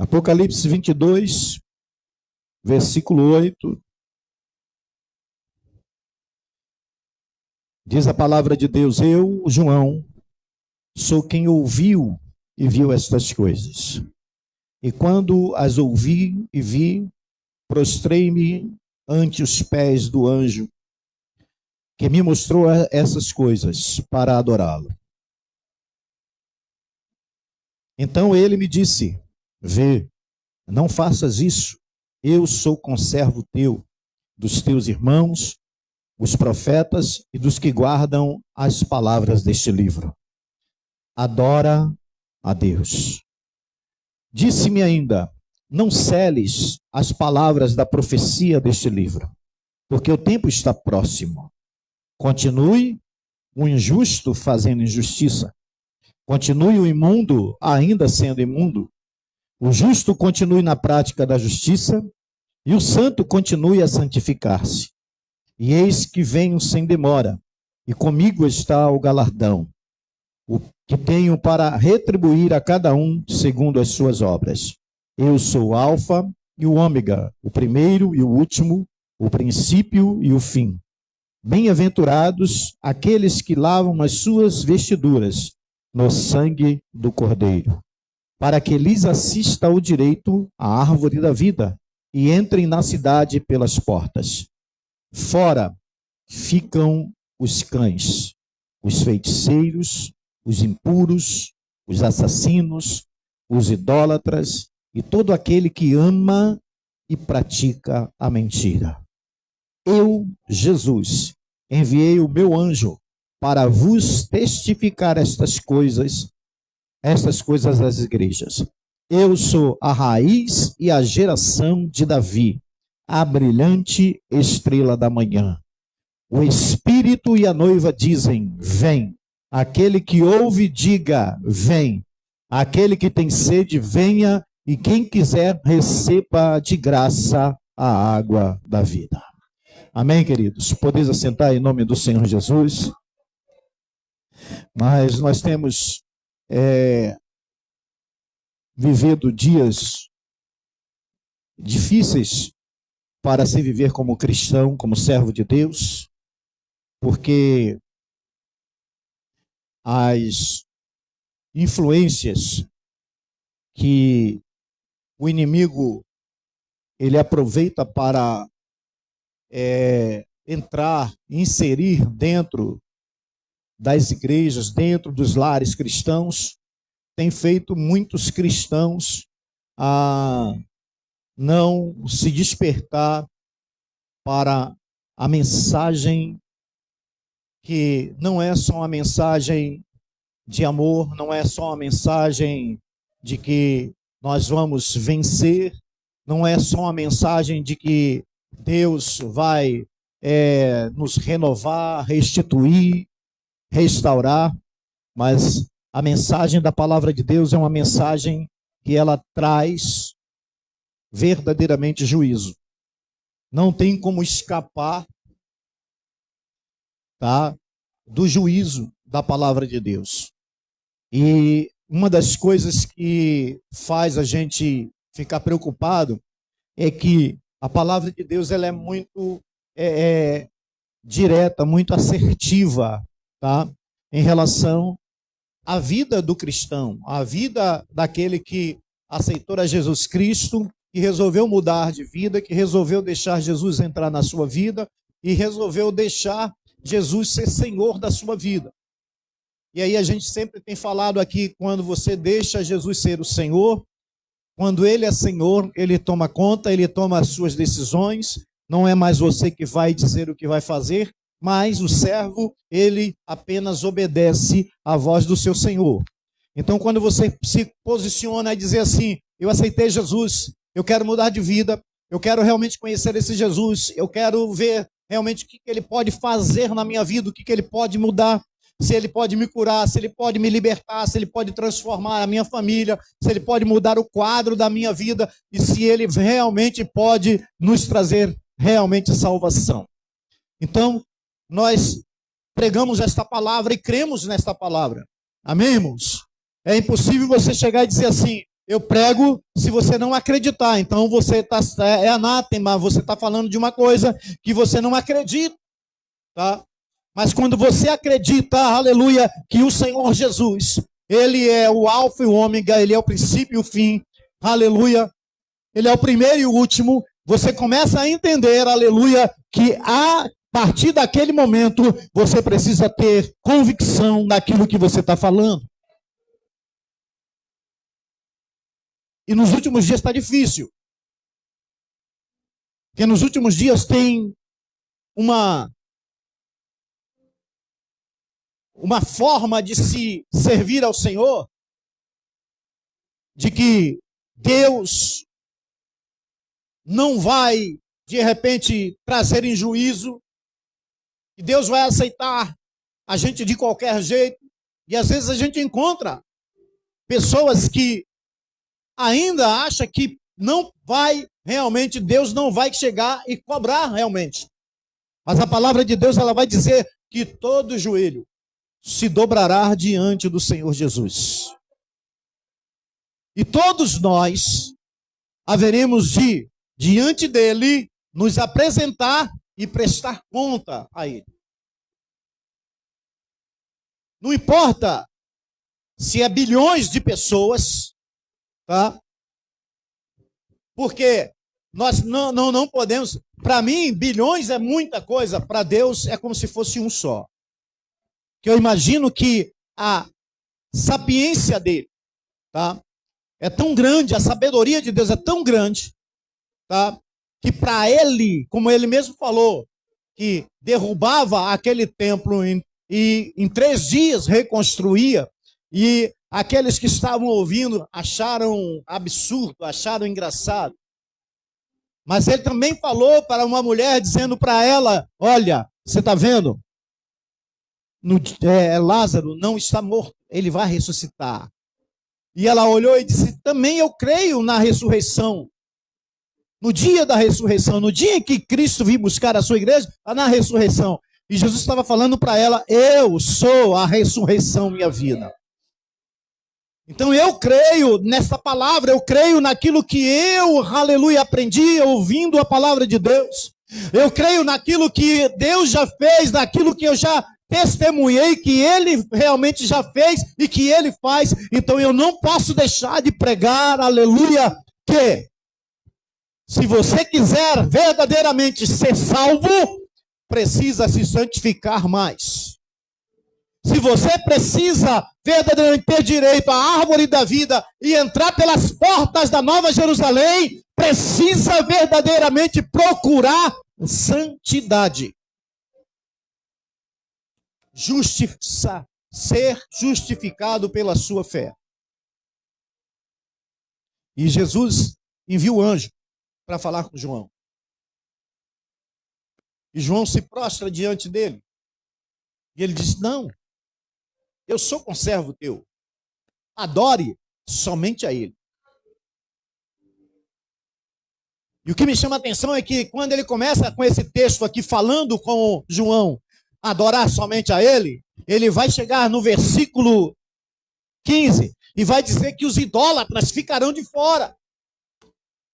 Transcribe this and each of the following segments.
Apocalipse 22, versículo 8. Diz a palavra de Deus: eu, João, sou quem ouviu e viu estas coisas. E quando as ouvi e vi, prostrei-me ante os pés do anjo que me mostrou essas coisas para adorá-lo. Então ele me disse: vê, não faças isso. Eu sou conservo teu, dos teus irmãos, os profetas e dos que guardam as palavras deste livro. Adora a Deus. Disse-me ainda: não seles as palavras da profecia deste livro, porque o tempo está próximo. Continue o injusto fazendo injustiça. Continue o imundo ainda sendo imundo. O justo continue na prática da justiça e o santo continue a santificar-se. E eis que venho sem demora, e comigo está o galardão, o que tenho para retribuir a cada um segundo as suas obras. Eu sou o Alfa e o Ômega, o primeiro e o último, o princípio e o fim. Bem-aventurados aqueles que lavam as suas vestiduras no sangue do Cordeiro, para que lhes assista o direito à árvore da vida e entrem na cidade pelas portas. Fora ficam os cães, os feiticeiros, os impuros, os assassinos, os idólatras e todo aquele que ama e pratica a mentira. Eu, Jesus, enviei o meu anjo para vos testificar estas coisas das igrejas. Eu sou a raiz e a geração de Davi, a brilhante estrela da manhã. O Espírito e a noiva dizem: vem. Aquele que ouve, diga: vem. Aquele que tem sede, venha. E quem quiser, receba de graça a água da vida. Amém, queridos? Podeis assentar em nome do Senhor Jesus. Mas nós temos vivido dias difíceis para se viver como cristão, como servo de Deus, porque as influências que o inimigo ele aproveita para entrar, inserir dentro das igrejas, dentro dos lares cristãos, tem feito muitos cristãos a não se despertar para a mensagem que não é só uma mensagem de amor, não é só uma mensagem de que nós vamos vencer, não é só uma mensagem de que Deus vai nos renovar, restituir, restaurar, mas a mensagem da palavra de Deus é uma mensagem que ela traz verdadeiramente juízo. Não tem como escapar, tá, do juízo da palavra de Deus. E uma das coisas que faz a gente ficar preocupado é que a palavra de Deus ela é muito direta, muito assertiva, tá, em relação à vida do cristão, à vida daquele que aceitou a Jesus Cristo, que resolveu mudar de vida, que resolveu deixar Jesus entrar na sua vida e resolveu deixar Jesus ser Senhor da sua vida. E aí a gente sempre tem falado aqui, quando você deixa Jesus ser o Senhor, quando Ele é Senhor, Ele toma conta, Ele toma as suas decisões, não é mais você que vai dizer o que vai fazer, mas o servo, ele apenas obedece à voz do seu Senhor. Então, quando você se posiciona e dizer assim: eu aceitei Jesus, eu quero mudar de vida, eu quero realmente conhecer esse Jesus, eu quero ver realmente o que Ele pode fazer na minha vida, o que Ele pode mudar, se Ele pode me curar, se Ele pode me libertar, se Ele pode transformar a minha família, se Ele pode mudar o quadro da minha vida e se Ele realmente pode nos trazer realmente salvação. Então, nós pregamos esta palavra e cremos nesta palavra. Amém, irmãos? É impossível você chegar e dizer assim: eu prego se você não acreditar. Então você é anátema, você está falando de uma coisa que você não acredita. Tá? Mas quando você acredita, aleluia, que o Senhor Jesus, Ele é o alfa e o ômega, Ele é o princípio e o fim, aleluia, Ele é o primeiro e o último, você começa a entender, aleluia, que a partir daquele momento, você precisa ter convicção daquilo que você está falando. E nos últimos dias está difícil. Porque nos últimos dias tem uma forma de se servir ao Senhor, de que Deus não vai, de repente, trazer em juízo, que Deus vai aceitar a gente de qualquer jeito. E às vezes a gente encontra pessoas que ainda acham que não vai realmente, Deus não vai chegar e cobrar realmente. Mas a palavra de Deus, ela vai dizer que todo joelho se dobrará diante do Senhor Jesus. E todos nós haveremos de, diante dele, nos apresentar e prestar conta a ele. Não importa se é bilhões de pessoas, tá? Porque nós não podemos, para mim, bilhões é muita coisa, para Deus é como se fosse um só. Que eu imagino que a sapiência dele, tá, é tão grande, a sabedoria de Deus é tão grande, tá, que para ele, como ele mesmo falou, que derrubava aquele templo e em 3 dias reconstruía, e aqueles que estavam ouvindo acharam absurdo, acharam engraçado. Mas ele também falou para uma mulher, dizendo para ela, olha, você está vendo? Lázaro não está morto, ele vai ressuscitar. E ela olhou e disse, também eu creio na ressurreição. No dia da ressurreição, no dia em que Cristo veio buscar a sua igreja, na ressurreição. E Jesus estava falando para ela, eu sou a ressurreição, minha vida. Então eu creio nessa palavra, eu creio naquilo que eu, aleluia, aprendi ouvindo a palavra de Deus. Eu creio naquilo que Deus já fez, naquilo que eu já testemunhei, que Ele realmente já fez e que Ele faz. Então eu não posso deixar de pregar, aleluia, que se você quiser verdadeiramente ser salvo, precisa se santificar mais. Se você precisa verdadeiramente ter direito à árvore da vida e entrar pelas portas da Nova Jerusalém, precisa verdadeiramente procurar santidade. Ser justificado pela sua fé. E Jesus envia o anjo para falar com João. E João se prostra diante dele. E ele diz, não, eu sou conservo teu. Adore somente a ele. E o que me chama a atenção é que quando ele começa com esse texto aqui falando com João, adorar somente a ele, ele vai chegar no versículo 15 e vai dizer que os idólatras ficarão de fora.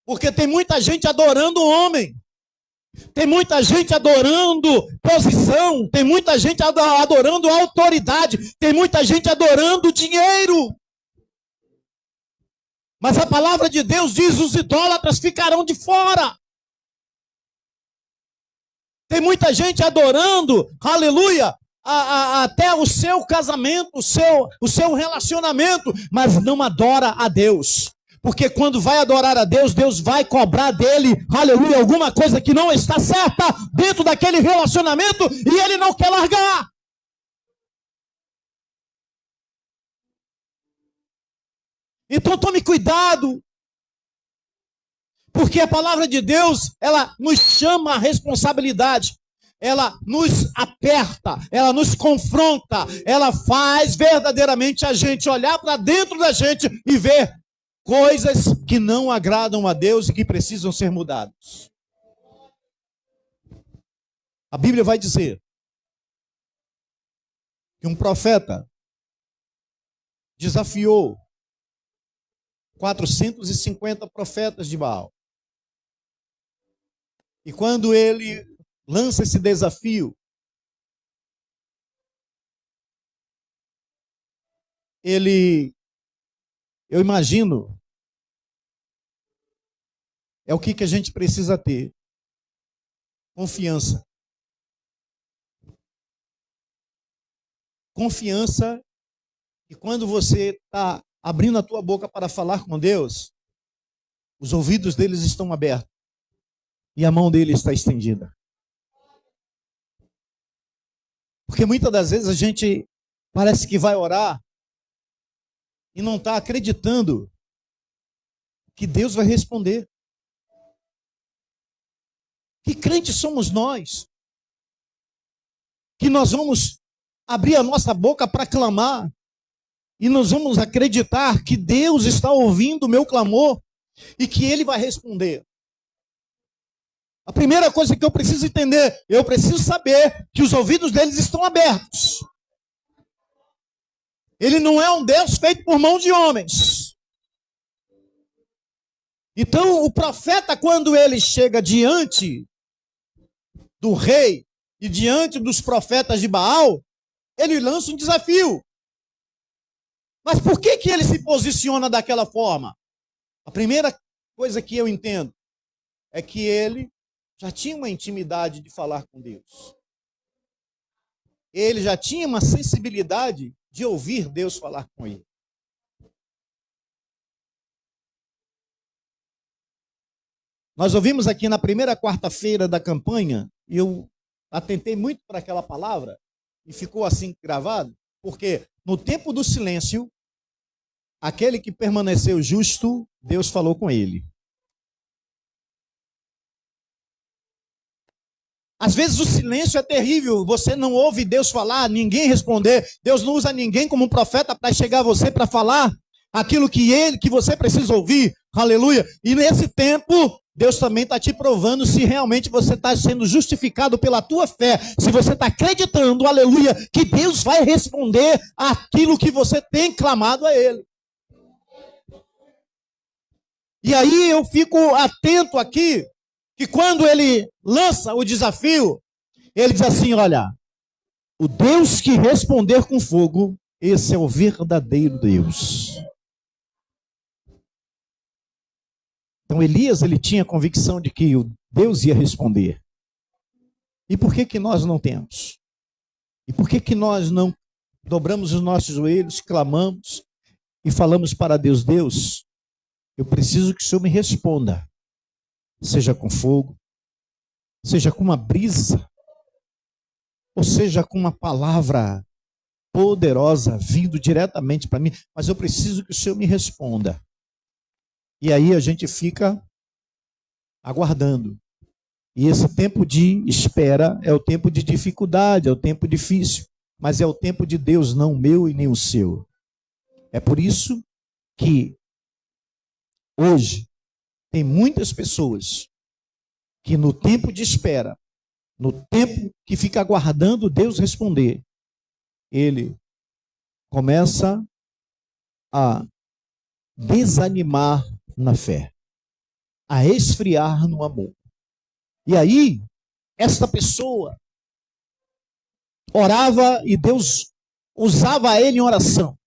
Porque tem muita gente adorando o homem. Tem muita gente adorando posição, tem muita gente adorando autoridade, tem muita gente adorando dinheiro. Mas a palavra de Deus diz, os idólatras ficarão de fora. Tem muita gente adorando, aleluia, até o seu casamento, o seu relacionamento, mas não adora a Deus. Porque quando vai adorar a Deus, Deus vai cobrar dele, aleluia, alguma coisa que não está certa dentro daquele relacionamento e ele não quer largar. Então tome cuidado, porque a palavra de Deus, ela nos chama a responsabilidade, ela nos aperta, ela nos confronta, ela faz verdadeiramente a gente olhar para dentro da gente e ver coisas que não agradam a Deus e que precisam ser mudadas. A Bíblia vai dizer que um profeta desafiou 450 profetas de Baal. E quando ele lança esse desafio, eu imagino, é o que a gente precisa ter: confiança. Confiança que quando você está abrindo a tua boca para falar com Deus, os ouvidos deles estão abertos e a mão dele está estendida. Porque muitas das vezes a gente parece que vai orar e não está acreditando que Deus vai responder. Que crentes somos nós? Que nós vamos abrir a nossa boca para clamar e nós vamos acreditar que Deus está ouvindo o meu clamor e que Ele vai responder. A primeira coisa que eu preciso entender, eu preciso saber que os ouvidos deles estão abertos. Ele não é um Deus feito por mão de homens. Então, o profeta, quando ele chega diante do rei e diante dos profetas de Baal, ele lança um desafio. Mas por que ele se posiciona daquela forma? A primeira coisa que eu entendo é que ele já tinha uma intimidade de falar com Deus. Ele já tinha uma sensibilidade de ouvir Deus falar com ele. Nós ouvimos aqui na primeira quarta-feira da campanha, e eu atentei muito para aquela palavra, e ficou assim gravado, porque no tempo do silêncio, aquele que permaneceu justo, Deus falou com ele. Às vezes o silêncio é terrível, você não ouve Deus falar, ninguém responder, Deus não usa ninguém como um profeta para chegar a você para falar aquilo que você precisa ouvir, aleluia. E nesse tempo, Deus também está te provando se realmente você está sendo justificado pela tua fé, se você está acreditando, aleluia, que Deus vai responder aquilo que você tem clamado a Ele. E aí eu fico atento aqui, que quando ele lança o desafio, ele diz assim, olha, o Deus que responder com fogo, esse é o verdadeiro Deus. Então Elias, ele tinha a convicção de que o Deus ia responder. E por que nós não temos? E por que nós não dobramos os nossos joelhos, clamamos e falamos para Deus, Deus, eu preciso que o Senhor me responda. Seja com fogo, seja com uma brisa, ou seja com uma palavra poderosa vindo diretamente para mim, mas eu preciso que o Senhor me responda. E aí a gente fica aguardando. E esse tempo de espera é o tempo de dificuldade, é o tempo difícil, mas é o tempo de Deus, não o meu e nem o seu. É por isso que hoje tem muitas pessoas que no tempo de espera, no tempo que fica aguardando Deus responder, ele começa a desanimar na fé, a esfriar no amor. E aí, esta pessoa orava e Deus usava ele em oração.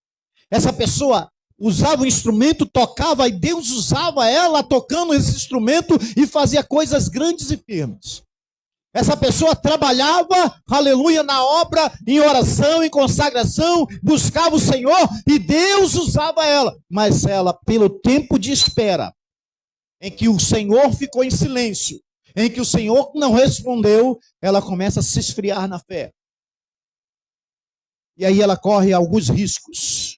Essa pessoa usava o instrumento, tocava e Deus usava ela tocando esse instrumento e fazia coisas grandes e firmes. Essa pessoa trabalhava, aleluia, na obra, em oração, em consagração, buscava o Senhor e Deus usava ela. Mas ela, pelo tempo de espera, em que o Senhor ficou em silêncio, em que o Senhor não respondeu, ela começa a se esfriar na fé. E aí ela corre alguns riscos.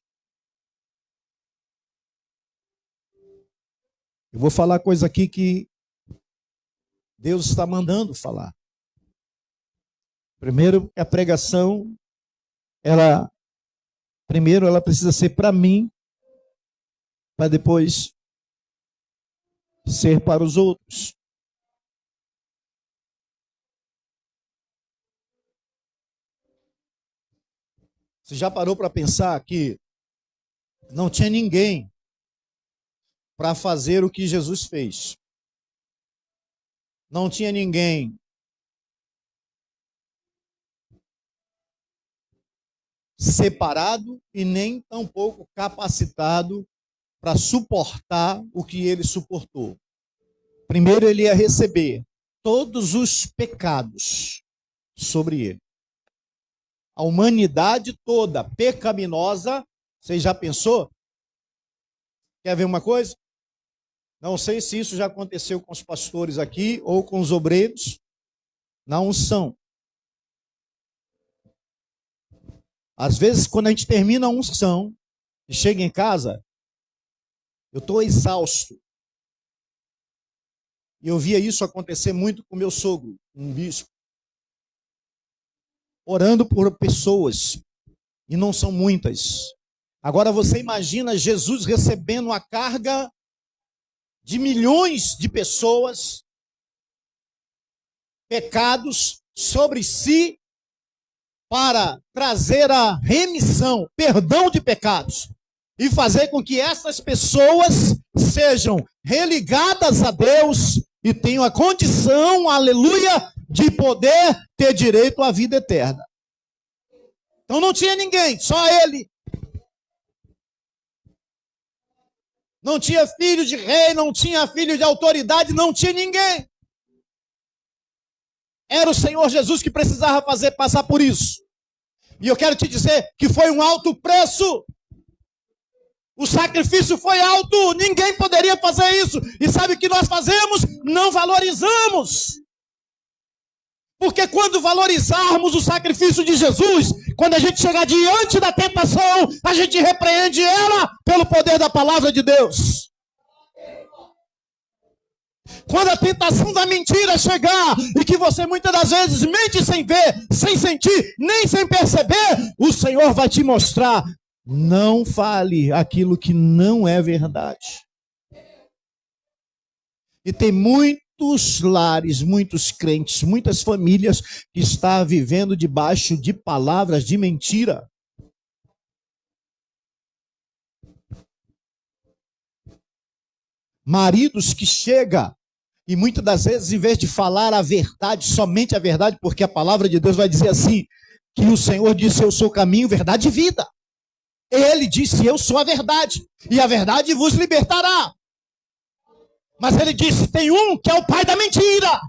Eu vou falar coisa aqui que Deus está mandando falar. Primeiro, a pregação, primeiro ela precisa ser para mim, para depois ser para os outros. Você já parou para pensar que não tinha ninguém para fazer o que Jesus fez. Não tinha ninguém separado e nem tampouco capacitado para suportar o que ele suportou. Primeiro ele ia receber todos os pecados sobre ele. A humanidade toda pecaminosa, você já pensou? Quer ver uma coisa? Não sei se isso já aconteceu com os pastores aqui ou com os obreiros na unção. Às vezes, quando a gente termina a unção e chega em casa, eu estou exausto. E eu via isso acontecer muito com meu sogro, um bispo. Orando por pessoas, e não são muitas. Agora você imagina Jesus recebendo a carga de milhões de pessoas, pecados sobre si, para trazer a remissão, perdão de pecados, e fazer com que essas pessoas sejam religadas a Deus e tenham a condição, aleluia, de poder ter direito à vida eterna. Então não tinha ninguém, só ele. Não tinha filho de rei, não tinha filho de autoridade, não tinha ninguém. Era o Senhor Jesus que precisava passar por isso. E eu quero te dizer que foi um alto preço. O sacrifício foi alto, ninguém poderia fazer isso. E sabe o que nós fazemos? Não valorizamos. Porque quando valorizarmos o sacrifício de Jesus, quando a gente chegar diante da tentação, a gente repreende ela pelo poder da palavra de Deus. Quando a tentação da mentira chegar, e que você muitas das vezes mente sem ver, sem sentir, nem sem perceber, o Senhor vai te mostrar: não fale aquilo que não é verdade. E tem muitos lares, muitos crentes, muitas famílias que estão vivendo debaixo de palavras de mentira. Maridos que chegam e muitas das vezes, em vez de falar a verdade, somente a verdade, porque a palavra de Deus vai dizer assim, que o Senhor disse: eu sou o caminho, verdade e vida. Ele disse: eu sou a verdade, e a verdade vos libertará. Mas ele disse: tem um que é o pai da mentira.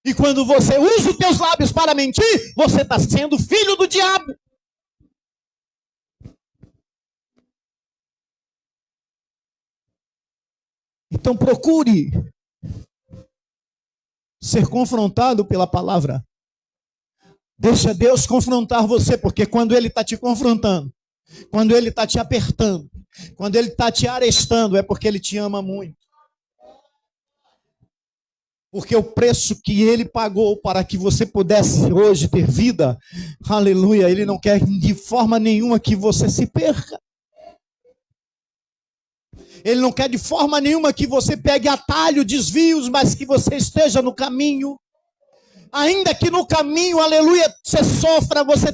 E quando você usa os teus lábios para mentir, você está sendo filho do diabo. Então procure ser confrontado pela palavra. Deixa Deus confrontar você, porque quando Ele está te confrontando, quando Ele está te apertando, quando Ele está te arestando, é porque Ele te ama muito. Porque o preço que Ele pagou para que você pudesse hoje ter vida, aleluia, Ele não quer de forma nenhuma que você se perca. Ele não quer de forma nenhuma que você pegue atalho, desvios, mas que você esteja no caminho. Ainda que no caminho, aleluia, você sofra, você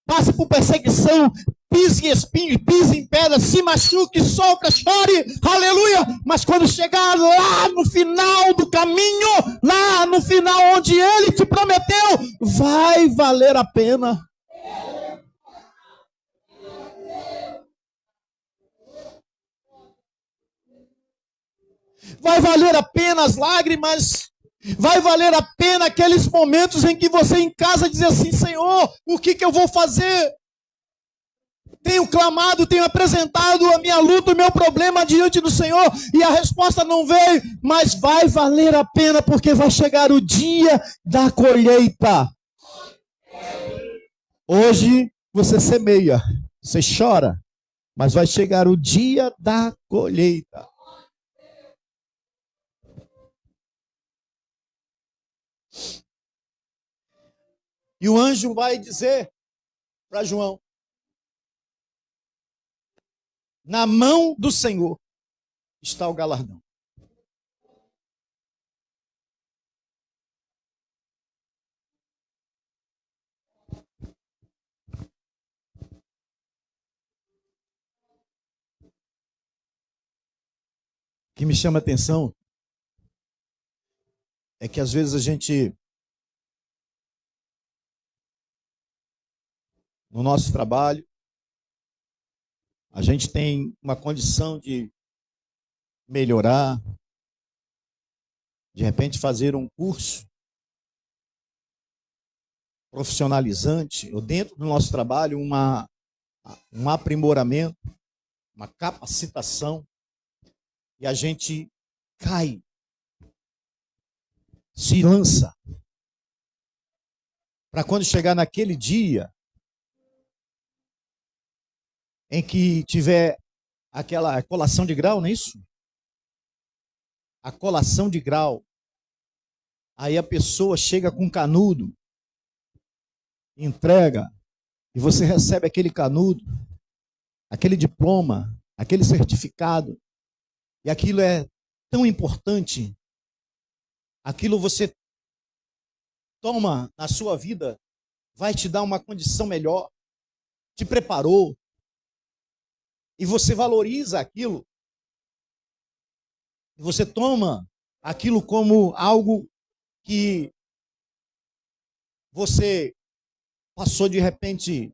passe por perseguição, pise em espinho, pise em pedra, se machuque, sofra, chore, aleluia. Mas quando chegar lá no final do caminho, lá no final onde Ele te prometeu, vai valer a pena. Vai valer a pena as lágrimas. Vai valer a pena aqueles momentos em que você em casa diz assim: Senhor, o que eu vou fazer? Tenho clamado, tenho apresentado a minha luta, o meu problema diante do Senhor, e a resposta não veio, mas vai valer a pena, porque vai chegar o dia da colheita. Hoje você semeia, você chora, mas vai chegar o dia da colheita. E o anjo vai dizer para João: na mão do Senhor está o galardão. que me chama a atenção é que às vezes no nosso trabalho, a gente tem uma condição de melhorar, de repente fazer um curso profissionalizante, ou dentro do nosso trabalho, um aprimoramento, uma capacitação, e a gente cai, se lança, para quando chegar naquele dia em que tiver aquela colação de grau, não é isso? A colação de grau. Aí a pessoa chega com canudo, entrega, e você recebe aquele canudo, aquele diploma, aquele certificado, e aquilo é tão importante, aquilo você toma na sua vida, vai te dar uma condição melhor, te preparou, e você valoriza aquilo, e você toma aquilo como algo que você passou de repente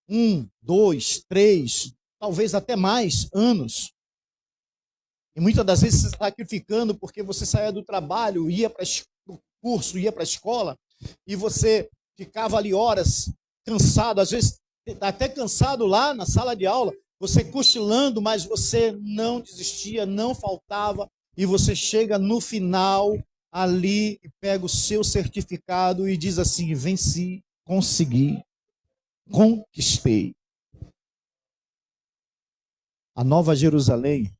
1, 2, 3, talvez até mais anos. E muitas das vezes você está sacrificando porque você saía do trabalho, ia para o curso, ia para a escola, e você ficava ali horas cansado, às vezes até cansado lá na sala de aula, você cochilando, mas você não desistia, não faltava, e você chega no final ali e pega o seu certificado e diz assim: venci, consegui, conquistei. A Nova Jerusalém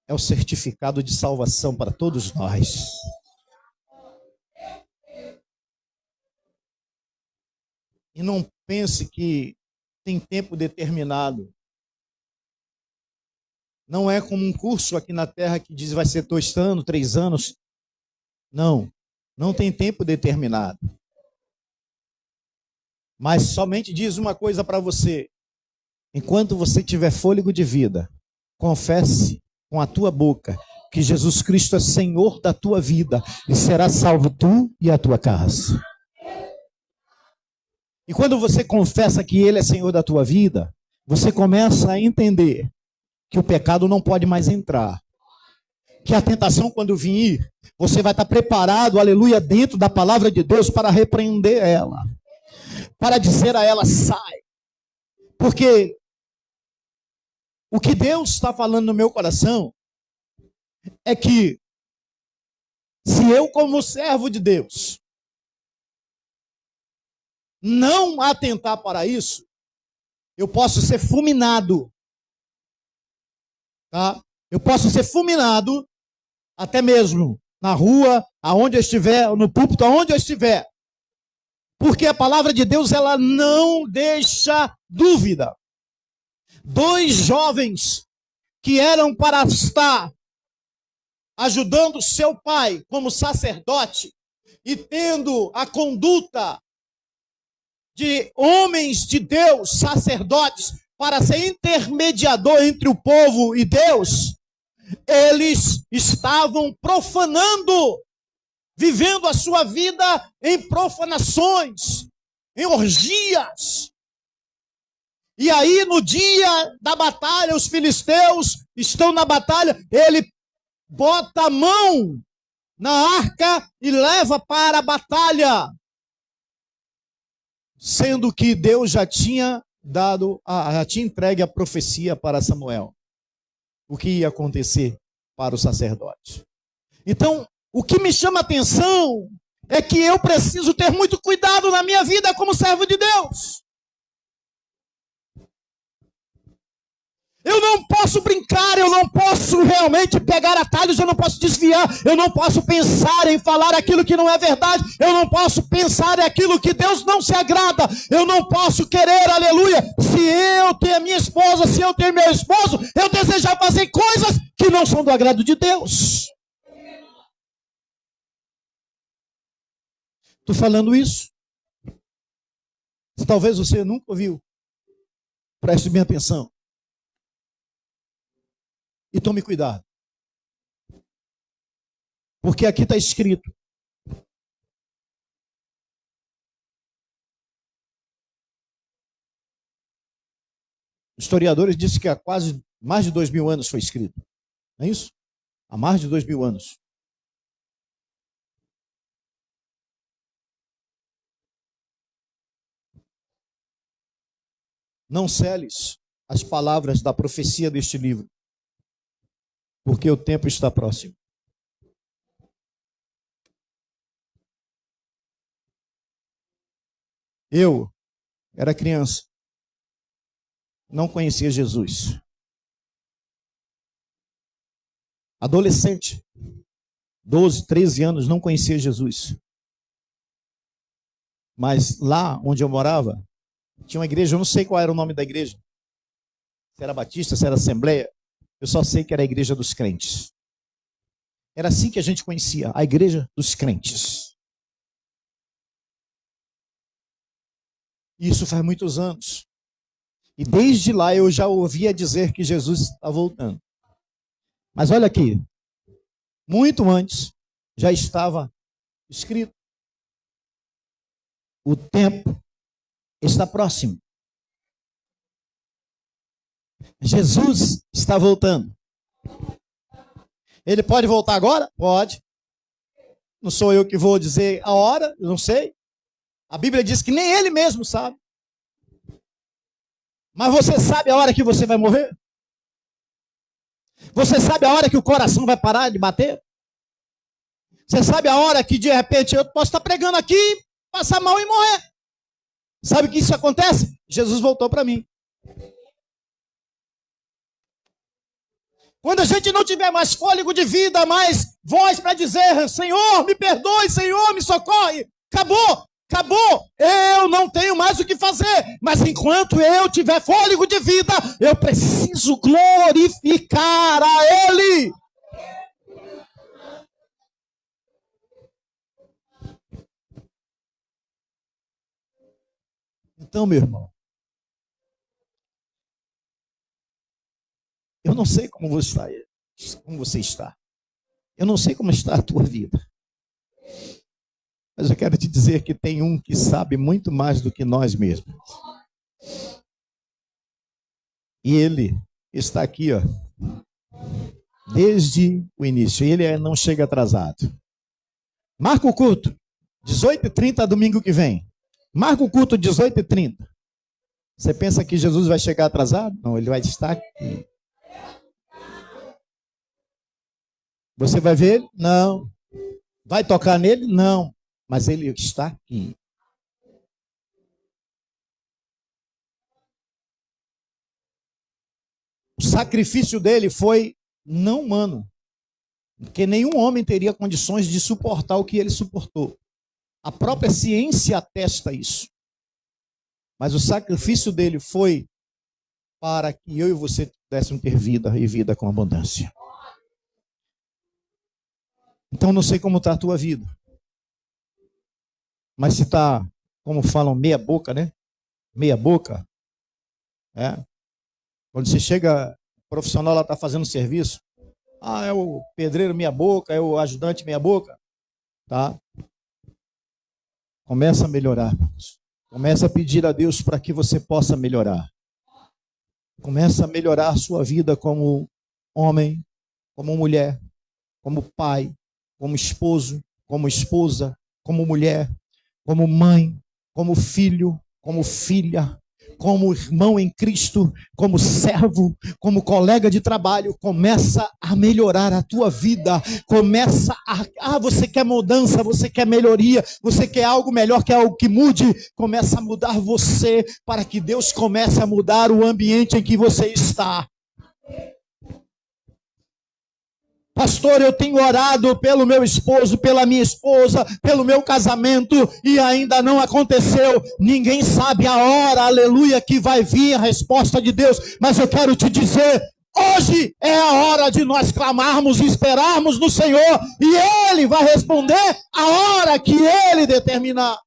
é o certificado de salvação para todos nós. E não pense que tem tempo determinado. Não é como um curso aqui na Terra que diz vai ser 2 anos, 3 anos. Não, não tem tempo determinado. Mas somente diz uma coisa para você: enquanto você tiver fôlego de vida, confesse com a tua boca que Jesus Cristo é Senhor da tua vida e será salvo tu e a tua casa. E quando você confessa que Ele é Senhor da tua vida, você começa a entender que o pecado não pode mais entrar. Que a tentação, quando vir, você vai estar preparado, aleluia, dentro da palavra de Deus para repreender ela. Para dizer a ela: sai. Porque o que Deus está falando no meu coração é que se eu, como servo de Deus, não atentar para isso, eu posso ser fulminado. Tá? Eu posso ser fulminado até mesmo na rua, aonde eu estiver, no púlpito, aonde eu estiver. Porque a palavra de Deus, ela não deixa dúvida. 2 jovens que eram para estar ajudando seu pai como sacerdote e tendo a conduta de homens de Deus, sacerdotes, para ser intermediador entre o povo e Deus, eles estavam profanando, vivendo a sua vida em profanações, em orgias. E aí, no dia da batalha, os filisteus estão na batalha, ele bota a mão na arca e leva para a batalha. Sendo que Deus já tinha entregue a profecia para Samuel. O que ia acontecer para o sacerdote. Então, o que me chama a atenção é que eu preciso ter muito cuidado na minha vida como servo de Deus. Eu não posso brincar, eu não posso realmente pegar atalhos, eu não posso desviar, eu não posso pensar em falar aquilo que não é verdade, eu não posso pensar em aquilo que Deus não se agrada, eu não posso querer, aleluia, se eu ter minha esposa, se eu ter meu esposo, eu desejar fazer coisas que não são do agrado de Deus. Estou falando isso. Talvez você nunca ouviu. Preste bem atenção. E tome cuidado. Porque aqui está escrito. Historiadores dizem que há quase mais de 2000 anos foi escrito. Não é isso? Há mais de 2000 anos. Não celes as palavras da profecia deste livro, porque o tempo está próximo. Eu era criança, não conhecia Jesus. Adolescente, 12, 13 anos, não conhecia Jesus. Mas lá onde eu morava, tinha uma igreja, eu não sei qual era o nome da igreja. Se era Batista, se era Assembleia. Eu só sei que era a igreja dos crentes. Era assim que a gente conhecia, a igreja dos crentes. Isso faz muitos anos. E desde lá eu já ouvia dizer que Jesus está voltando. Mas olha aqui, muito antes já estava escrito. O tempo está próximo. Jesus está voltando. Ele pode voltar agora? Pode. Não sou eu que vou dizer a hora, eu não sei. A Bíblia diz que nem ele mesmo sabe. Mas você sabe a hora que você vai morrer? Você sabe a hora que o coração vai parar de bater? Você sabe a hora que de repente eu posso estar pregando aqui, passar mal e morrer? Sabe que isso acontece? Jesus voltou para mim. Quando a gente não tiver mais fôlego de vida, mais voz para dizer, Senhor, me perdoe, Senhor, me socorre. Acabou. Eu não tenho mais o que fazer. Mas enquanto eu tiver fôlego de vida, eu preciso glorificar a Ele. Então, meu irmão, eu não sei como você está. Eu não sei como está a tua vida. Mas eu quero te dizer que tem um que sabe muito mais do que nós mesmos. E ele está aqui, ó, desde o início. Ele não chega atrasado. Marca o culto, 18h30, domingo que vem. Marca o culto, 18h30. Você pensa que Jesus vai chegar atrasado? Não, ele vai estar aqui. Você vai ver ele? Não. Vai tocar nele? Não. Mas ele está aqui. O sacrifício dele foi não humano. Porque nenhum homem teria condições de suportar o que ele suportou. A própria ciência atesta isso. Mas o sacrifício dele foi para que eu e você pudéssemos ter vida e vida com abundância. Então não sei como está a tua vida. Mas se está, como falam, meia boca, né? Meia boca. Quando você chega, o profissional lá está fazendo serviço. É o pedreiro meia boca, é o ajudante meia boca. Tá? Começa a melhorar. Começa a pedir a Deus para que você possa melhorar. Começa a melhorar a sua vida como homem, como mulher, como pai, como esposo, como esposa, como mulher, como mãe, como filho, como filha, como irmão em Cristo, como servo, como colega de trabalho. Começa a melhorar a tua vida. Começa você quer mudança, você quer melhoria, você quer algo melhor, quer algo que mude. Começa a mudar você, para que Deus comece a mudar o ambiente em que você está. Pastor, eu tenho orado pelo meu esposo, pela minha esposa, pelo meu casamento e ainda não aconteceu. Ninguém sabe a hora, aleluia, que vai vir a resposta de Deus. Mas eu quero te dizer, hoje é a hora de nós clamarmos e esperarmos no Senhor. E Ele vai responder a hora que Ele determinar.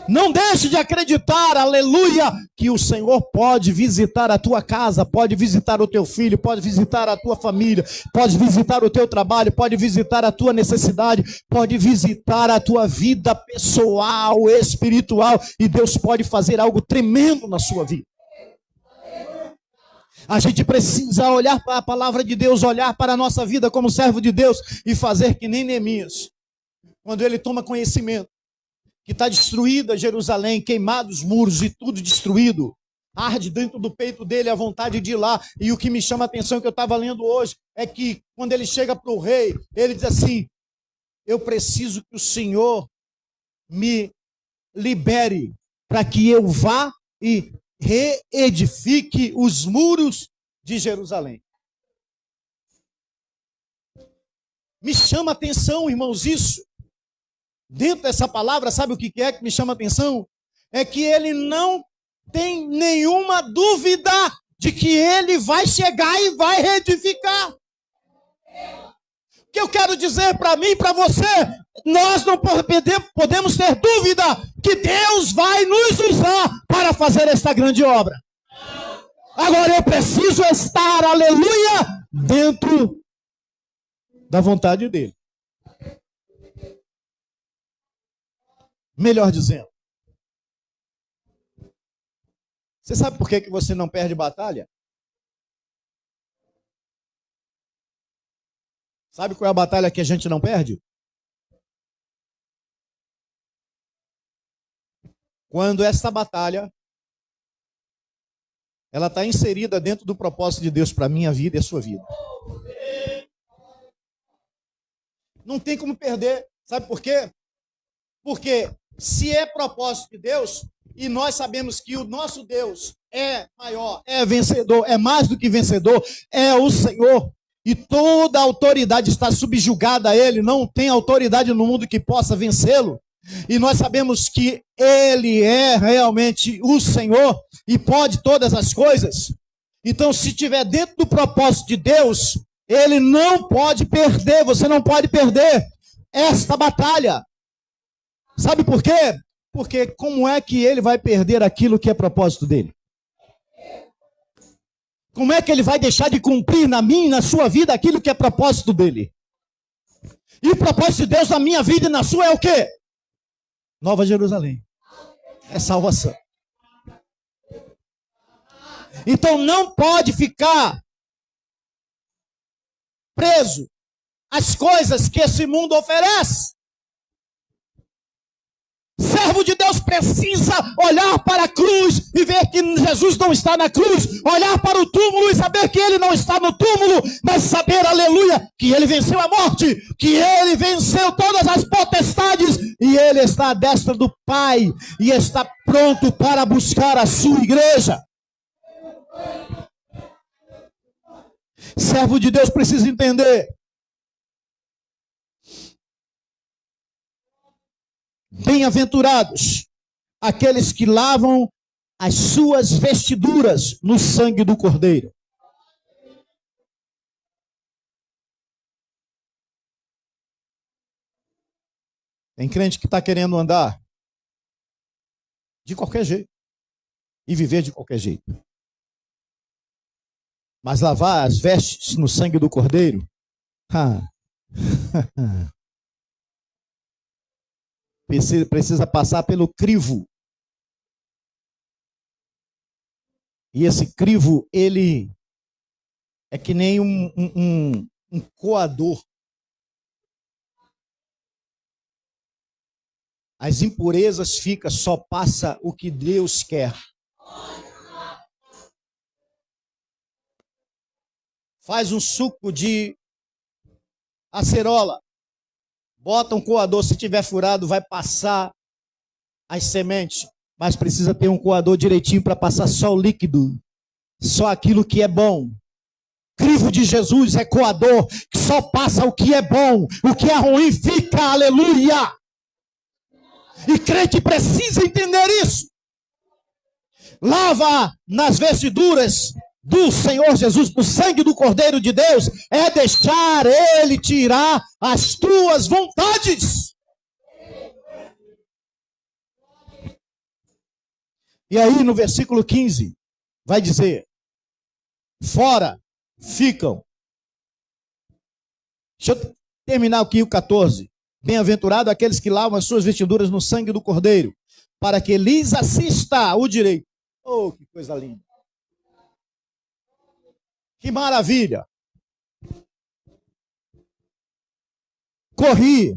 Não deixe de acreditar, aleluia, que o Senhor pode visitar a tua casa, pode visitar o teu filho, pode visitar a tua família, pode visitar o teu trabalho, pode visitar a tua necessidade, pode visitar a tua vida pessoal, espiritual, e Deus pode fazer algo tremendo na sua vida. A gente precisa olhar para a palavra de Deus, olhar para a nossa vida como servo de Deus e fazer que nem Neemias. Quando ele toma conhecimento que está destruída Jerusalém, queimados os muros e tudo destruído, arde dentro do peito dele a vontade de ir lá. E o que me chama a atenção, que eu estava lendo hoje, é que quando ele chega para o rei, ele diz assim: eu preciso que o Senhor me libere para que eu vá e reedifique os muros de Jerusalém. Me chama a atenção, irmãos, isso. Dentro dessa palavra, sabe o que é que me chama a atenção? É que ele não tem nenhuma dúvida de que ele vai chegar e vai reedificar. O que eu quero dizer para mim e para você, nós não podemos ter dúvida que Deus vai nos usar para fazer esta grande obra. Agora eu preciso estar, aleluia, dentro da vontade dele. Melhor dizendo, você sabe por que você não perde batalha? Sabe qual é a batalha que a gente não perde? Quando essa batalha ela está inserida dentro do propósito de Deus para a minha vida e a sua vida. Não tem como perder. Sabe por quê? Porque se é propósito de Deus, e nós sabemos que o nosso Deus é maior, é vencedor, é mais do que vencedor, é o Senhor, e toda a autoridade está subjugada a Ele, não tem autoridade no mundo que possa vencê-lo, e nós sabemos que Ele é realmente o Senhor, e pode todas as coisas. Então, se estiver dentro do propósito de Deus, Ele não pode perder, você não pode perder esta batalha. Sabe por quê? Porque como é que ele vai perder aquilo que é propósito dele? Como é que ele vai deixar de cumprir na minha e na sua vida aquilo que é propósito dele? E o propósito de Deus na minha vida e na sua é o quê? Nova Jerusalém. É salvação. Então não pode ficar preso às coisas que esse mundo oferece. Servo de Deus precisa olhar para a cruz e ver que Jesus não está na cruz, olhar para o túmulo e saber que ele não está no túmulo, mas saber, aleluia, que ele venceu a morte, que ele venceu todas as potestades e ele está à destra do Pai e está pronto para buscar a sua igreja. Servo de Deus precisa entender. Bem-aventurados aqueles que lavam as suas vestiduras no sangue do Cordeiro. Tem crente que está querendo andar de qualquer jeito e viver de qualquer jeito. Mas lavar as vestes no sangue do Cordeiro, precisa passar pelo crivo. E esse crivo, ele é que nem um coador. As impurezas ficam, só passa o que Deus quer. Faz um suco de acerola. Bota um coador, se tiver furado, vai passar as sementes. Mas precisa ter um coador direitinho para passar só o líquido. Só aquilo que é bom. Crivo de Jesus é coador que só passa o que é bom. O que é ruim fica, aleluia. E crente precisa entender isso. Lava nas vestiduras do Senhor Jesus, do sangue do Cordeiro de Deus, é deixar Ele tirar as tuas vontades. E aí no versículo 15 vai dizer: fora ficam. Deixa eu terminar aqui o 14. Bem-aventurado aqueles que lavam as suas vestiduras no sangue do Cordeiro, para que lhes assista o direito. Oh, que coisa linda. Que maravilha. Corri.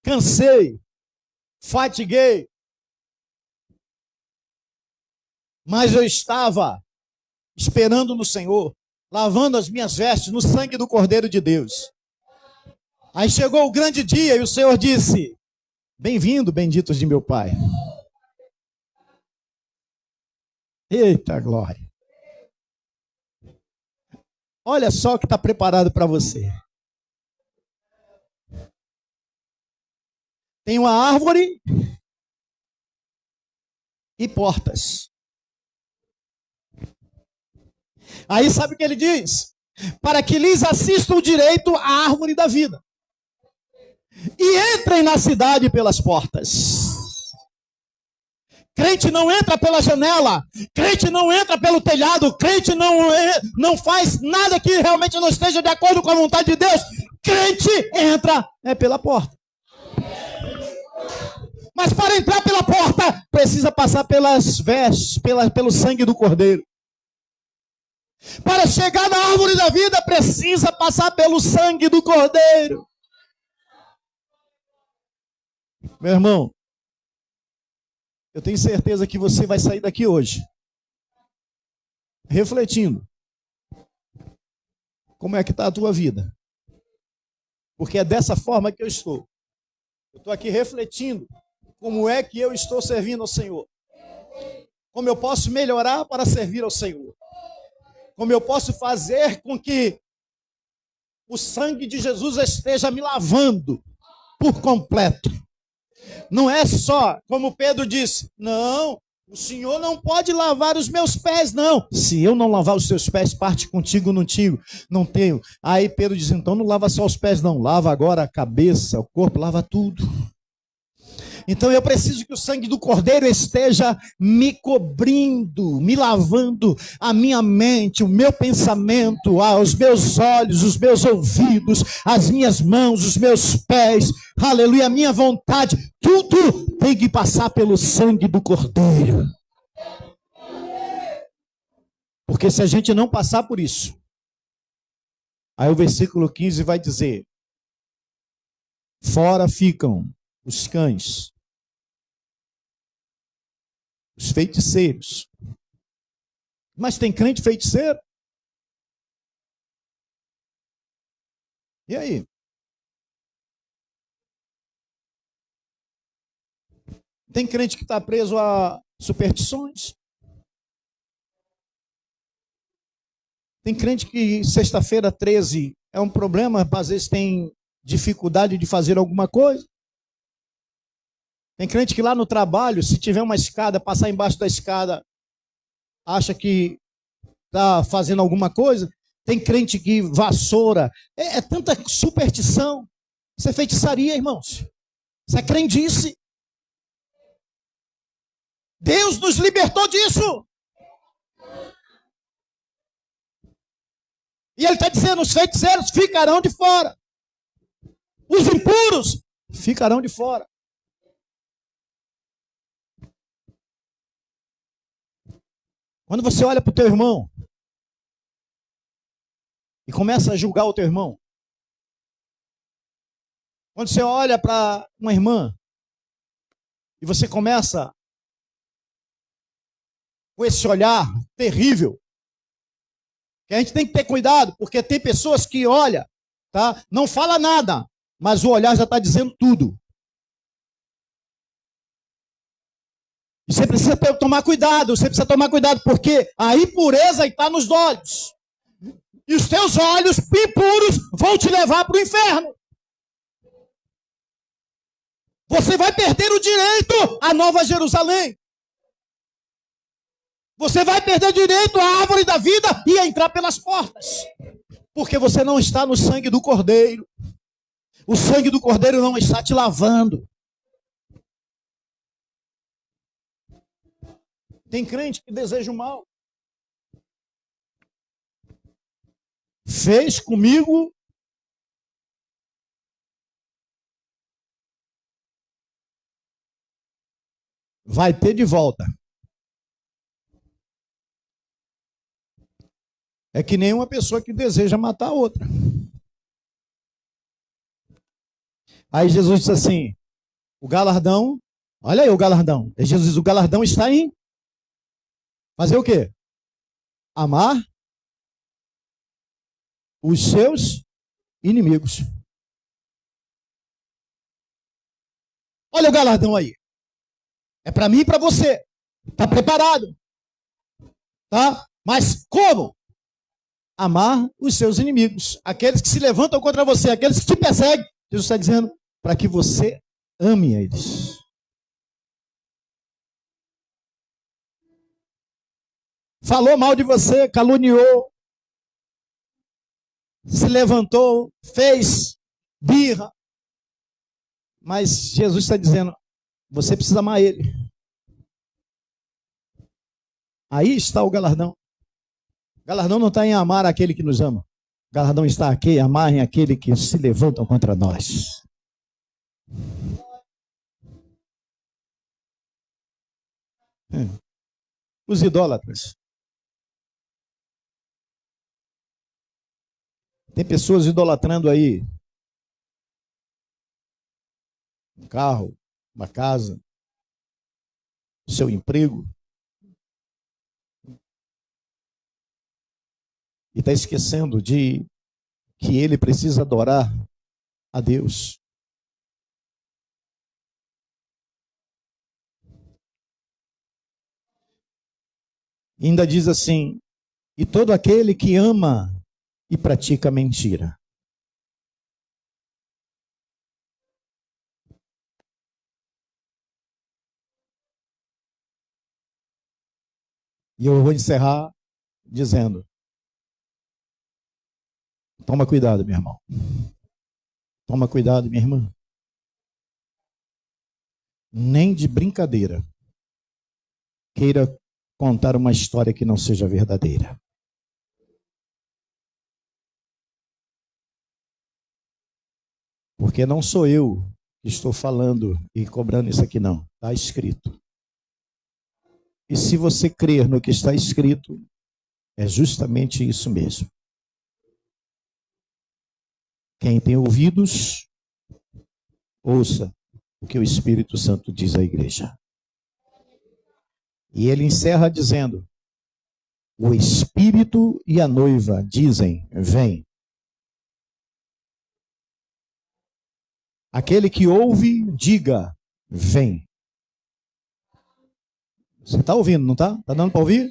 Cansei. Fatiguei. Mas eu estava esperando no Senhor, lavando as minhas vestes no sangue do Cordeiro de Deus. Aí chegou o grande dia e o Senhor disse: bem-vindo, benditos de meu Pai. Eita glória. Olha só o que está preparado para você. Tem uma árvore e portas. Aí sabe o que ele diz? Para que lhes assista o direito à árvore da vida. E entrem na cidade pelas portas. Crente não entra pela janela, crente não entra pelo telhado, crente não faz nada que realmente não esteja de acordo com a vontade de Deus. Crente entra pela porta. Mas para entrar pela porta, precisa passar pelas vestes, pelo sangue do Cordeiro. Para chegar na árvore da vida, precisa passar pelo sangue do Cordeiro. Meu irmão, eu tenho certeza que você vai sair daqui hoje refletindo como é que está a tua vida. Porque é dessa forma que eu estou. Eu estou aqui refletindo como é que eu estou servindo ao Senhor. Como eu posso melhorar para servir ao Senhor. Como eu posso fazer com que o sangue de Jesus esteja me lavando por completo. Não é só, como Pedro disse, não, o Senhor não pode lavar os meus pés, não. Se eu não lavar os seus pés, parte contigo, não tenho. Aí Pedro diz, então não lava só os pés, não. Lava agora a cabeça, o corpo, lava tudo. Então eu preciso que o sangue do Cordeiro esteja me cobrindo, me lavando a minha mente, o meu pensamento, os meus olhos, os meus ouvidos, as minhas mãos, os meus pés, aleluia, a minha vontade, tudo tem que passar pelo sangue do Cordeiro. Porque se a gente não passar por isso, aí o versículo 15 vai dizer, fora ficam os cães, os feiticeiros. Mas tem crente feiticeiro? E aí? Tem crente que está preso a superstições? Tem crente que sexta-feira 13 é um problema, às vezes tem dificuldade de fazer alguma coisa? Tem crente que lá no trabalho, se tiver uma escada, passar embaixo da escada, acha que está fazendo alguma coisa. Tem crente que vassoura. É tanta superstição. Isso é feitiçaria, irmãos. Isso é crendice. Deus nos libertou disso. E ele está dizendo, os feiticeiros ficarão de fora. Os impuros ficarão de fora. Quando você olha para o teu irmão e começa a julgar o teu irmão, quando você olha para uma irmã e você começa com esse olhar terrível, que a gente tem que ter cuidado, porque tem pessoas que olham, tá? Não fala nada, mas o olhar já está dizendo tudo. E você precisa tomar cuidado, porque a impureza está nos olhos. E os teus olhos impuros vão te levar para o inferno. Você vai perder o direito à Nova Jerusalém. Você vai perder o direito à árvore da vida e a entrar pelas portas. Porque você não está no sangue do Cordeiro. O sangue do Cordeiro não está te lavando. Tem crente que deseja o mal. Fez comigo, vai ter de volta. É que nem uma pessoa que deseja matar a outra. Aí Jesus disse assim, o galardão, olha aí o galardão. Jesus diz, o galardão está em fazer o quê? Amar os seus inimigos. Olha o galardão aí. É para mim e para você. Está preparado? Tá? Mas como? Amar os seus inimigos. Aqueles que se levantam contra você, aqueles que te perseguem. Jesus está dizendo para que você ame eles. Falou mal de você, caluniou, se levantou, fez birra. Mas Jesus está dizendo, você precisa amar ele. Aí está o galardão. O galardão não está em amar aquele que nos ama. O galardão está aqui em amar aquele que se levantam contra nós. Os idólatras. Tem pessoas idolatrando aí um carro, uma casa, o seu emprego. E está esquecendo de que ele precisa adorar a Deus. E ainda diz assim, e todo aquele que ama e pratica mentira. E eu vou encerrar dizendo, toma cuidado, meu irmão. Toma cuidado, minha irmã. Nem de brincadeira queira contar uma história que não seja verdadeira. Porque não sou eu que estou falando e cobrando isso aqui, não. Está escrito. E se você crer no que está escrito, é justamente isso mesmo. Quem tem ouvidos, ouça o que o Espírito Santo diz à igreja. E ele encerra dizendo, o Espírito e a noiva dizem, vem. Aquele que ouve, diga, vem. Você está ouvindo, não está? Está dando para ouvir?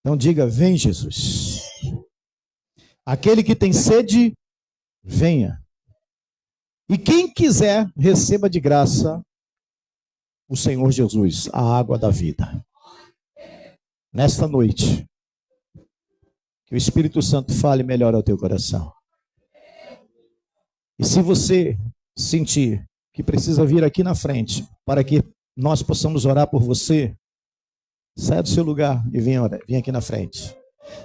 Então diga, vem Jesus. Aquele que tem sede, venha. E quem quiser, receba de graça o Senhor Jesus, a água da vida. Nesta noite, que o Espírito Santo fale melhor ao teu coração. E se você sentir que precisa vir aqui na frente, para que nós possamos orar por você, saia do seu lugar e venha aqui na frente.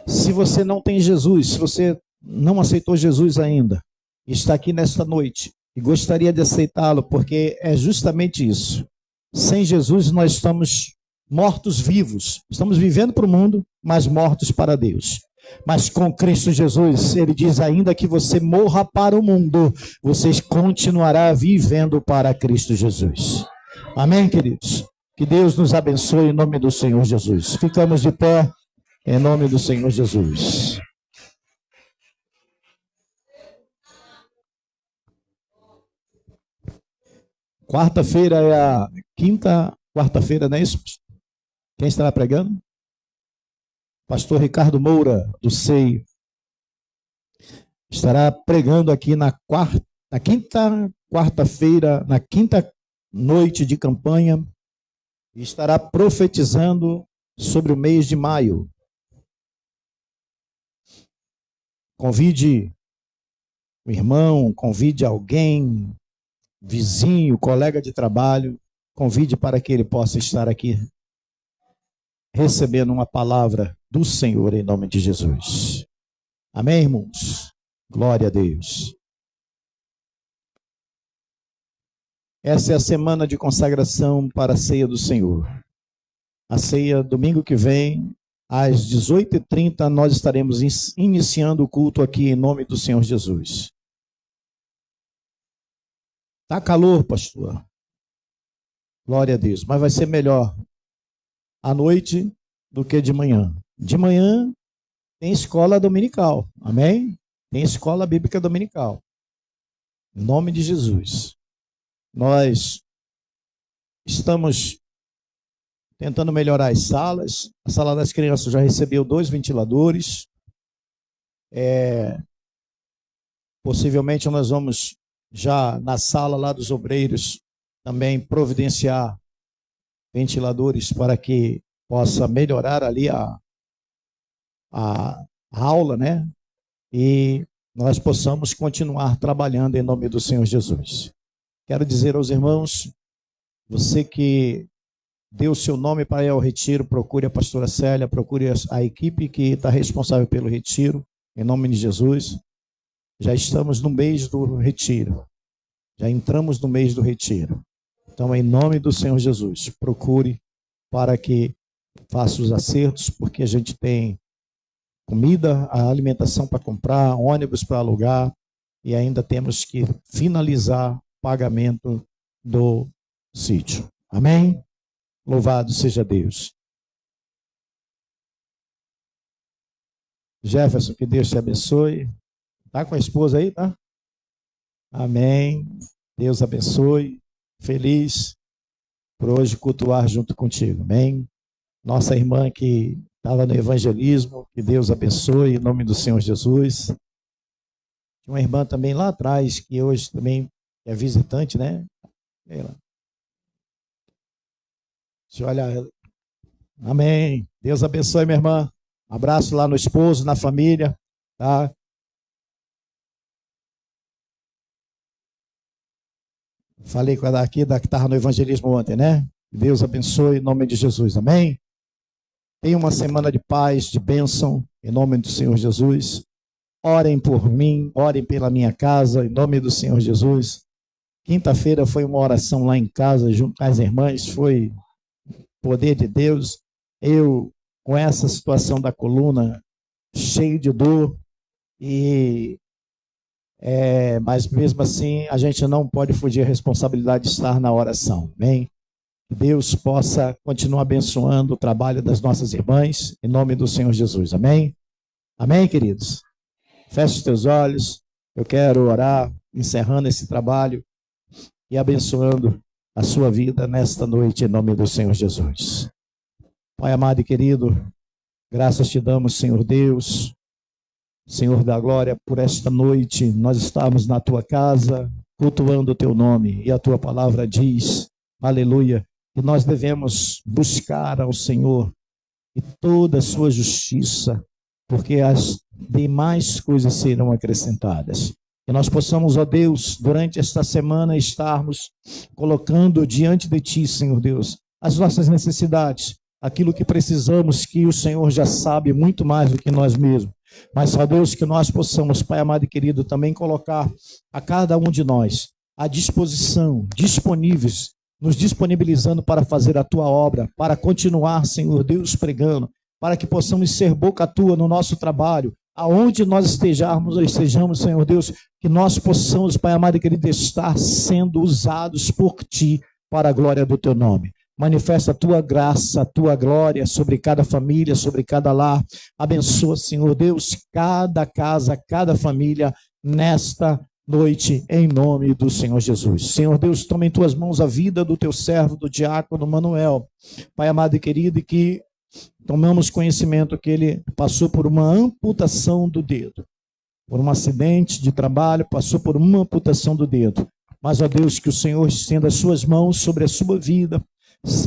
Se você não tem Jesus, se você não aceitou Jesus ainda, está aqui nesta noite e gostaria de aceitá-lo, porque é justamente isso. Sem Jesus nós estamos mortos vivos. Estamos vivendo para o mundo, mas mortos para Deus. Mas com Cristo Jesus, ele diz, ainda que você morra para o mundo, você continuará vivendo para Cristo Jesus. Amém, queridos? Que Deus nos abençoe em nome do Senhor Jesus. Ficamos de pé em nome do Senhor Jesus. Quarta-feira é a quinta quarta-feira, não é isso? Quem estará pregando? Pastor Ricardo Moura, do SEI, estará pregando aqui na quinta quarta-feira, na quinta noite de campanha, e estará profetizando sobre o mês de maio. Convide o irmão, convide alguém, vizinho, colega de trabalho, convide para que ele possa estar aqui recebendo uma palavra do Senhor em nome de Jesus. Amém, irmãos? Glória a Deus. Essa é a semana de consagração para a ceia do Senhor. A ceia, domingo que vem, às 18h30, nós estaremos iniciando o culto aqui em nome do Senhor Jesus. Tá calor, pastor. Glória a Deus. Mas vai ser melhor à noite do que de manhã. De manhã tem escola dominical. Amém? Tem escola bíblica dominical. Em nome de Jesus. Nós estamos tentando melhorar as salas. A sala das crianças já recebeu 2 ventiladores. Possivelmente nós vamos já na sala lá dos obreiros também providenciar ventiladores para que possa melhorar ali a aula, né? E nós possamos continuar trabalhando em nome do Senhor Jesus. Quero dizer aos irmãos, você que deu o seu nome para ir ao retiro, procure a pastora Célia, procure a equipe que está responsável pelo retiro, em nome de Jesus. Já estamos no mês do retiro. Já entramos no mês do retiro. Então, em nome do Senhor Jesus, procure para que faça os acertos, porque a gente tem comida, a alimentação para comprar, ônibus para alugar, e ainda temos que finalizar o pagamento do sítio. Amém? Louvado seja Deus. Jefferson, que Deus te abençoe. Tá com a esposa aí, tá? Amém. Deus abençoe. Feliz por hoje cultuar junto contigo. Amém. Nossa irmã que estava no evangelismo, que Deus abençoe em nome do Senhor Jesus. Tinha uma irmã também lá atrás, que hoje também é visitante, né? Ela. Deixa eu olhar. Amém. Deus abençoe, minha irmã. Um abraço lá no esposo, na família, tá? Falei com ela aqui, que estava no evangelismo ontem, né? Deus abençoe em nome de Jesus, amém? Tenha uma semana de paz, de bênção, em nome do Senhor Jesus. Orem por mim, orem pela minha casa, em nome do Senhor Jesus. Quinta-feira foi uma oração lá em casa, junto com as irmãs, foi poder de Deus. Eu, com essa situação da coluna, cheio de dor, mas mesmo assim a gente não pode fugir a responsabilidade de estar na oração, amém? Que Deus possa continuar abençoando o trabalho das nossas irmãs, em nome do Senhor Jesus, amém? Amém, queridos? Feche os teus olhos, eu quero orar, encerrando esse trabalho e abençoando a sua vida nesta noite, em nome do Senhor Jesus. Pai amado e querido, graças te damos, Senhor Deus, Senhor da glória, por esta noite nós estamos na tua casa, cultuando o teu nome, e a tua palavra diz, aleluia, que nós devemos buscar ao Senhor e toda a sua justiça, porque as demais coisas serão acrescentadas. Que nós possamos, ó Deus, durante esta semana estarmos colocando diante de ti, Senhor Deus, as nossas necessidades, aquilo que precisamos, que o Senhor já sabe muito mais do que nós mesmos. Mas, ó Deus, que nós possamos, Pai amado e querido, também colocar a cada um de nós à disposição, disponíveis, nos disponibilizando para fazer a tua obra, para continuar, Senhor Deus, pregando, para que possamos ser boca tua no nosso trabalho, aonde nós estejamos, Senhor Deus, que nós possamos, Pai amado e querido, estar sendo usados por ti para a glória do teu nome. Manifesta a tua graça, a tua glória sobre cada família, sobre cada lar. Abençoa, Senhor Deus, cada casa, cada família nesta noite, em nome do Senhor Jesus. Senhor Deus, toma em tuas mãos a vida do teu servo, do diácono Manuel. Pai amado e querido, e que tomamos conhecimento que ele passou por uma amputação do dedo. Por um acidente de trabalho, passou por uma amputação do dedo. Mas, ó Deus, que o Senhor estenda as suas mãos sobre a sua vida.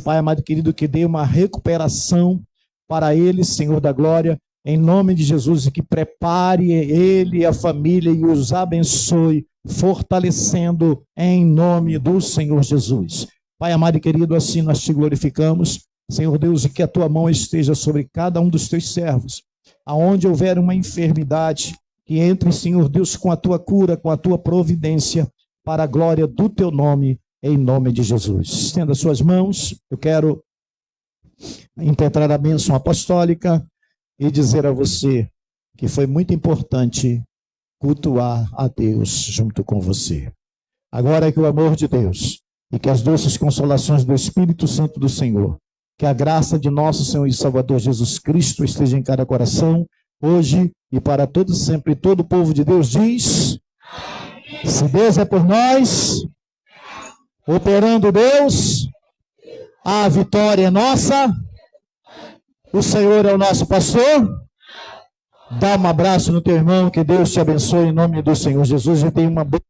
Pai amado e querido, que dê uma recuperação para ele, Senhor da glória, em nome de Jesus, e que prepare ele e a família e os abençoe, fortalecendo em nome do Senhor Jesus. Pai amado e querido, assim nós te glorificamos, Senhor Deus, e que a tua mão esteja sobre cada um dos teus servos. Aonde houver uma enfermidade, que entre, Senhor Deus, com a tua cura, com a tua providência, para a glória do teu nome, em nome de Jesus. Estenda suas mãos. Eu quero impetrar a bênção apostólica e dizer a você que foi muito importante cultuar a Deus junto com você. Agora que o amor de Deus e que as doces consolações do Espírito Santo do Senhor, que a graça de nosso Senhor e Salvador Jesus Cristo esteja em cada coração, hoje e para todo sempre. Todo o povo de Deus diz: se Deus é por nós, operando Deus, a vitória é nossa. O Senhor é o nosso pastor. Dá um abraço no teu irmão, que Deus te abençoe em nome do Senhor Jesus. E tenha uma boa